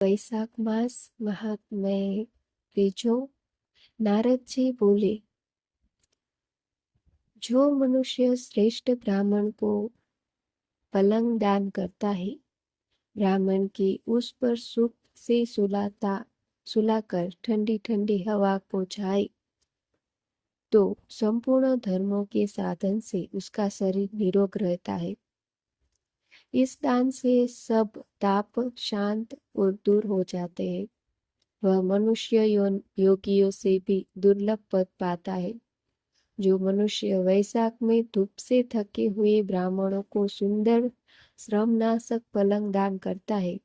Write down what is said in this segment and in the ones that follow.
वैशाख मास महात्म्य त्रीजो। नारद जी बोले, जो मनुष्य श्रेष्ठ ब्राह्मण को पलंग दान करता है, ब्राह्मण की उस पर सुख से सुलाकर ठंडी ठंडी हवा पहुँचाए, तो संपूर्ण धर्मों के साधन से उसका शरीर निरोग रहता है। इस दान से सब ताप शांत और दूर हो जाते हैं। वह मनुष्य योगियों से भी दुर्लभ पद पाता है। जो मनुष्य वैशाख में धूप से थके हुए ब्राह्मणों को सुंदर श्रमनाशक पलंग दान करता है,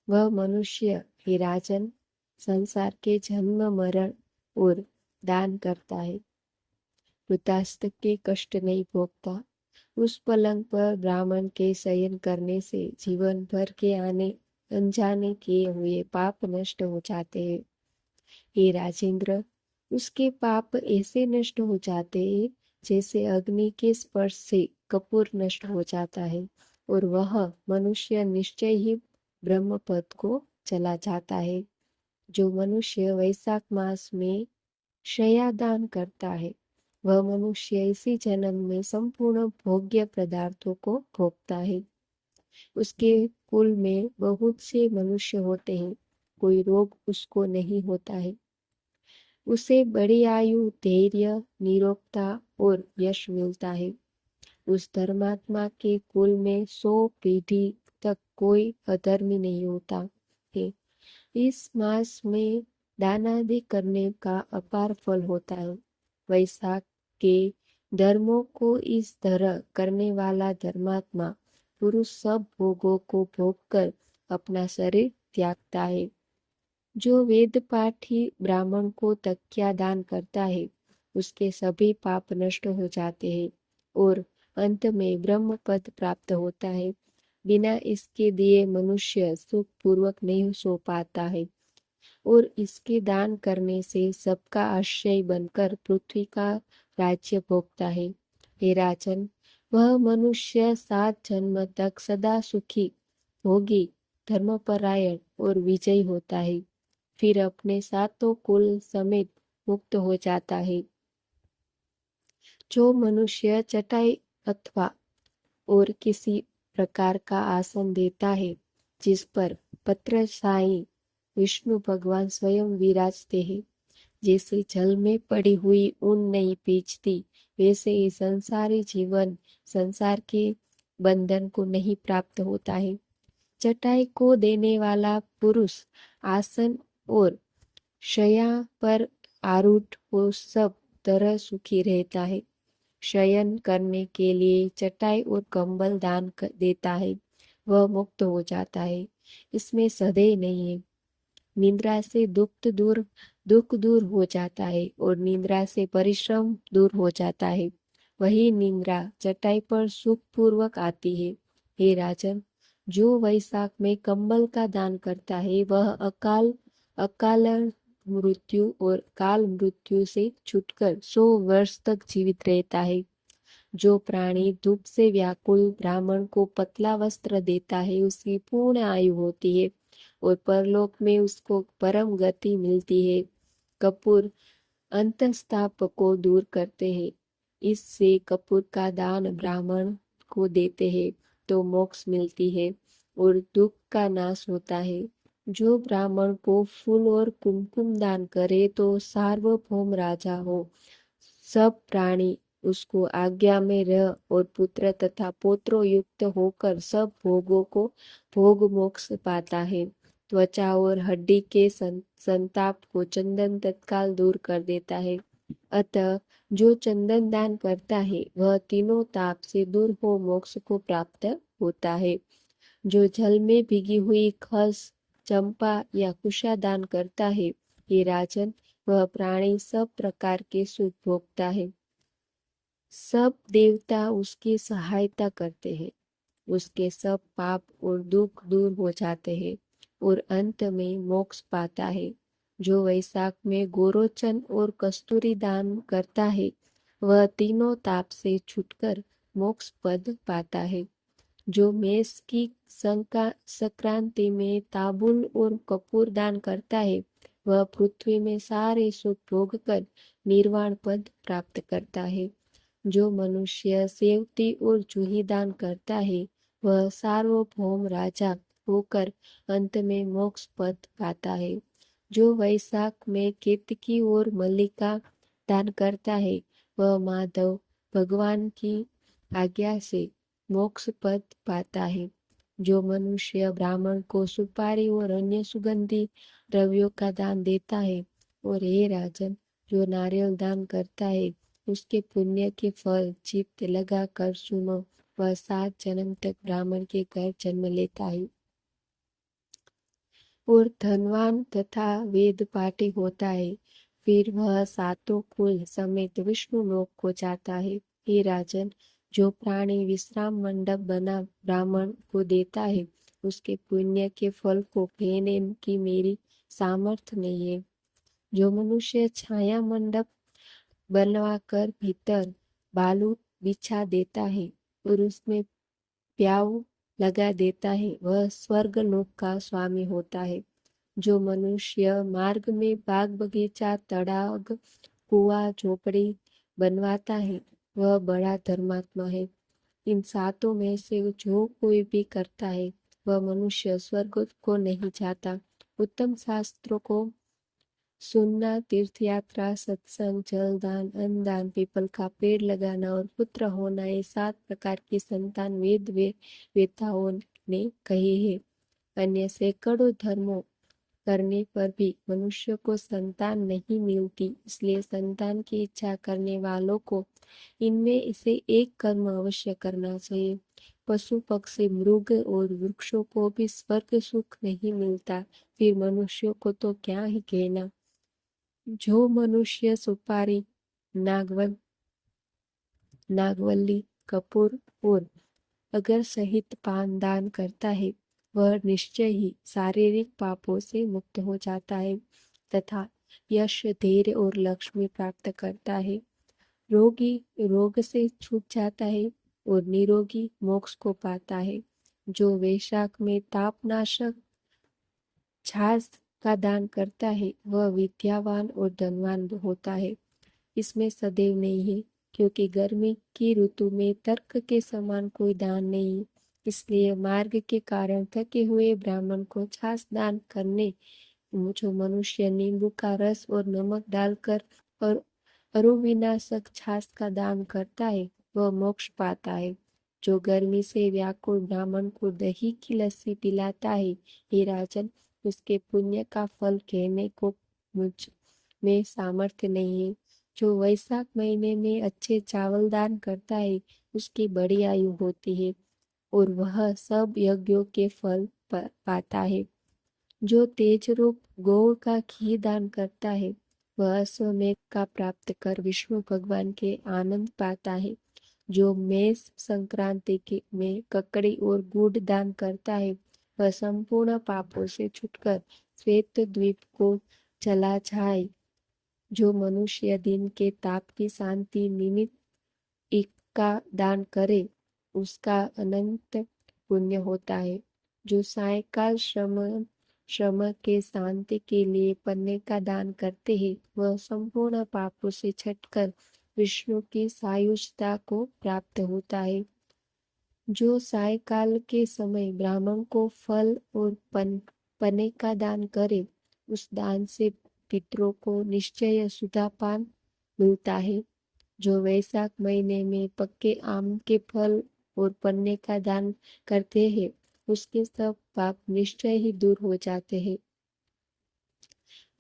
वह मनुष्य, हे राजन, संसार के जन्म मरण और दान करता है, वृद्धावस्था के कष्ट नहीं भोगता। उस पलंग पर ब्राह्मण के शयन करने से जीवन भर के आने अनजाने किए हुए पाप नष्ट हो जाते हैं। हे राजेंद्र, उसके पाप ऐसे नष्ट हो जाते हैं जैसे अग्नि के स्पर्श से कपूर नष्ट हो जाता है, और वह मनुष्य निश्चय ही ब्रह्म पद को चला जाता है। जो मनुष्य वैशाख मास में शयादान करता है, वह मनुष्य इसी जन्म में संपूर्ण भोग्य पदार्थों को भोगता है। उसके कुल में बहुत से मनुष्य होते हैं, कोई रोग उसको नहीं होता है। उसे बड़ी आयु, धैर्य, निरोगता और यश मिलता है। उस धर्मात्मा के कुल में 100 पीढ़ी तक कोई अधर्मी नहीं होता है। इस मास में दानादि करने का अपार फल होता है। वैशाख के धर्मों को इस तरह करने वाला धर्मात्मा पुरुष सब भोगों को भोग कर अपना शरीर त्यागता है। जो वेद पाठी ब्राह्मण को तकिया दान करता है, उसके सभी पाप नष्ट हो जाते हैं और अंत में ब्रह्म पद प्राप्त होता है। बिना इसके दिए मनुष्य सुख पूर्वक नहीं सो पाता है, और इसके दान करने से सबका आश्रय बनकर पृथ्वी का राज्य भोगता है। हे राजन, वह मनुष्य 7 जन्म तक सदा सुखी, भोगी, धर्मपरायण और विजयी होता है। फिर अपने सातों कुल समेत मुक्त हो जाता है। जो मनुष्य चटाई अथवा और किसी प्रकार का आसन देता है, जिस पर पत्रशाही विष्णु भगवान स्वयं विराजते हैं, जैसे जल में पड़ी हुई ऊन नहीं भीजती, वैसे ही संसारी जीवन संसार के बंधन को नहीं प्राप्त होता है। चटाई को देने वाला पुरुष आसन और शय्या पर आरूढ़ हो सब तरह सुखी रहता है। शयन करने के लिए चटाई और कंबल दान देता है, वह मुक्त हो जाता है। इसमें संदेह नहीं है। निद्रा से दुख दूर हो जाता है और निद्रा से परिश्रम दूर हो जाता है। वही निद्रा चटाई पर सुख पूर्वक आती है। हे राजन, जो वैशाख में कंबल का दान करता है, वह अकाल मृत्यु और काल मृत्यु से छूटकर 100 वर्ष तक जीवित रहता है। जो प्राणी धूप से व्याकुल ब्राह्मण को पतला वस्त्र देता है, उसकी पूर्ण आयु होती है और परलोक में उसको परम गति मिलती है। कपूर अंतस्ताप को दूर करते हैं। इससे कपूर का दान ब्राह्मण को देते हैं तो मोक्ष मिलती है और दुख का नाश होता है। जो ब्राह्मण को फूल और कुमकुम दान करे तो सार्वभौम राजा हो। सब प्राणी उसको आज्ञा में रह और पुत्र तथा पौत्रों युक्त होकर सब भोगों को भोग मोक्ष पाता है। त्वचा और हड्डी के संताप को चंदन तत्काल दूर कर देता है। अतः जो चंदन दान करता है, वह तीनों ताप से दूर हो मोक्ष को प्राप्त होता है। जो जल में भीगी हुई खस, चंपा या कुशा दान करता है, हे राजन, वह प्राणी सब प्रकार के सुख भोगता है। सब देवता उसकी सहायता करते हैं, उसके सब पाप और दुख दूर हो जाते हैं और अंत में मोक्ष पाता है। जो वैशाख में गोरोचन और कस्तूरी दान करता है, वह तीनों ताप से छूटकर मोक्ष पद पाता है। जो मेष की संक्रांति में ताबुल और कपूर दान करता है वह पृथ्वी में सारे सुख भोग कर निर्वाण पद प्राप्त करता है। जो मनुष्य सेवती और जूही दान करता है वह सार्वभौम राजा होकर अंत में मोक्ष पद पाता है। जो वैशाख में केतकी और मल्लिका दान करता है वह माधव भगवान की आज्ञा से मोक्ष पद पाता है। जो मनुष्य ब्राह्मण को सुपारी और अन्य सुगंधी द्रव्यों का दान देता है और हे राजन जो नारियल दान करता है उसके पुण्य के फल चित्त लगा कर सुनो वह 7 जन्म तक ब्राह्मण के घर जन्म लेता है और धनवान तथा वेद पाठी होता है। फिर वह सातों कुल समेत विष्णु लोक को जाता है। हे राजन जो प्राणी विश्राम मंडप बना ब्राह्मण को देता है उसके पुण्य के फल को कहने की मेरी सामर्थ्य नहीं है। जो मनुष्य छाया मंडप बनवाकर भीतर बालू बिछा देता है और उसमें प्याऊ लगा देता है वह स्वर्ग लोक का स्वामी होता है। जो मनुष्य मार्ग में बाग बगीचा तड़ाग कुआं झोपड़ी बनवाता है वह बड़ा धर्मात्मा है। इन सातों में से जो कोई भी करता है वह मनुष्य स्वर्ग को नहीं जाता। उत्तम शास्त्रों को सुनना तीर्थ यात्रा सत्संग जलदान अन्नदान पीपल का पेड़ लगाना और पुत्र होना ये 7 प्रकार की संतान वेताओं ने कही है। अन्य सैकड़ों धर्मों करने पर भी मनुष्य को संतान नहीं मिलती इसलिए संतान की इच्छा करने वालों को इनमें इसे एक कर्म अवश्य करना चाहिए। पशु पक्षी मृग और वृक्षों को भी स्वर्ग सुख नहीं मिलता फिर मनुष्यों को तो क्या ही कहना। जो मनुष्य सुपारी नागवल्ली कपूर और अगर सहित पान दान करता है वह निश्चय ही शारीरिक पापों से मुक्त हो जाता है तथा यश धैर्य और लक्ष्मी प्राप्त करता है। रोगी रोग से छूट जाता है और निरोगी मोक्ष को पाता है। जो वैशाख में तापनाशक छाछ का दान करता है वह विद्यावान और धनवान होता है। इसमें सदैव नहीं है क्योंकि गर्मी की ऋतु में तर्क के समान कोई दान नहीं। इसलिए मार्ग के कारण थके हुए ब्राह्मण को छाछ दान करने जो मनुष्य नींबू का रस और नमक डालकर और अरुविनाशक छाछ का दान करता है वह मोक्ष पाता है। जो गर्मी से व्याकुल ब्राह्मण को दही की लस्सी पिलाता है हे राजन उसके पुण्य का फल कहने को मुझ में सामर्थ्य नहीं है। जो वैशाख महीने में अच्छे चावल दान करता है उसकी बड़ी आयु होती है और वह सब यज्ञों के फल पाता है। जो तेज रूप गौ का घी दान करता है वह अश्वमेध का प्राप्त कर विष्णु भगवान के आनंद पाता है। जो मेष संक्रांति में ककड़ी और गुड़ दान करता है वह संपूर्ण पापों से छूटकर श्वेत द्वीप को चला जाए। जो मनुष्य दिन के ताप की शांति निमित्त एक का दान करे उसका अनंत पुण्य होता है। जो सायकाल श्रम के शांति के लिए पन्ने का दान करते हैं वह संपूर्ण पापों से छटकर विष्णु की सायुज्यता को प्राप्त होता है। जो सायकाल के समय ब्राह्मण को फल और पन्ने का दान करे उस दान से पितरों को निश्चय सुधापान मिलता है। जो वैशाख महीने में पक्के आम के फल और पन्ने का दान करते हैं उसके सब पाप निश्चय ही दूर हो जाते हैं।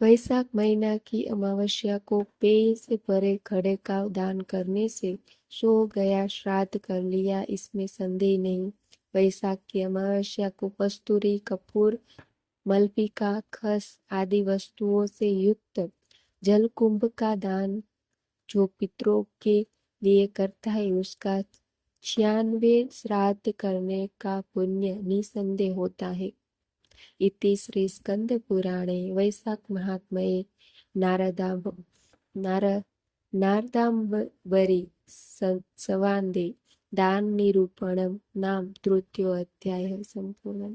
वैशाख महीना की अमावस्या को पेय से भरे घड़े का दान करने से सो गया श्राद्ध कर लिया इसमें संदेह नहीं। वैशाख की अमावस्या को कस्तूरी कपूर मलपिका खस आदि वस्तुओं से युक्त जलकुंभ का दान जो पितरों के लिए करता है उसका 96 श्राद्ध करने का पुण्य निसंदेह होता है। इति श्री स्कंद पुराणे वैशाख महात्म्ये नारदांबरी संवादे दान निरूपणम नाम तृतीयो अध्याय संपूर्ण।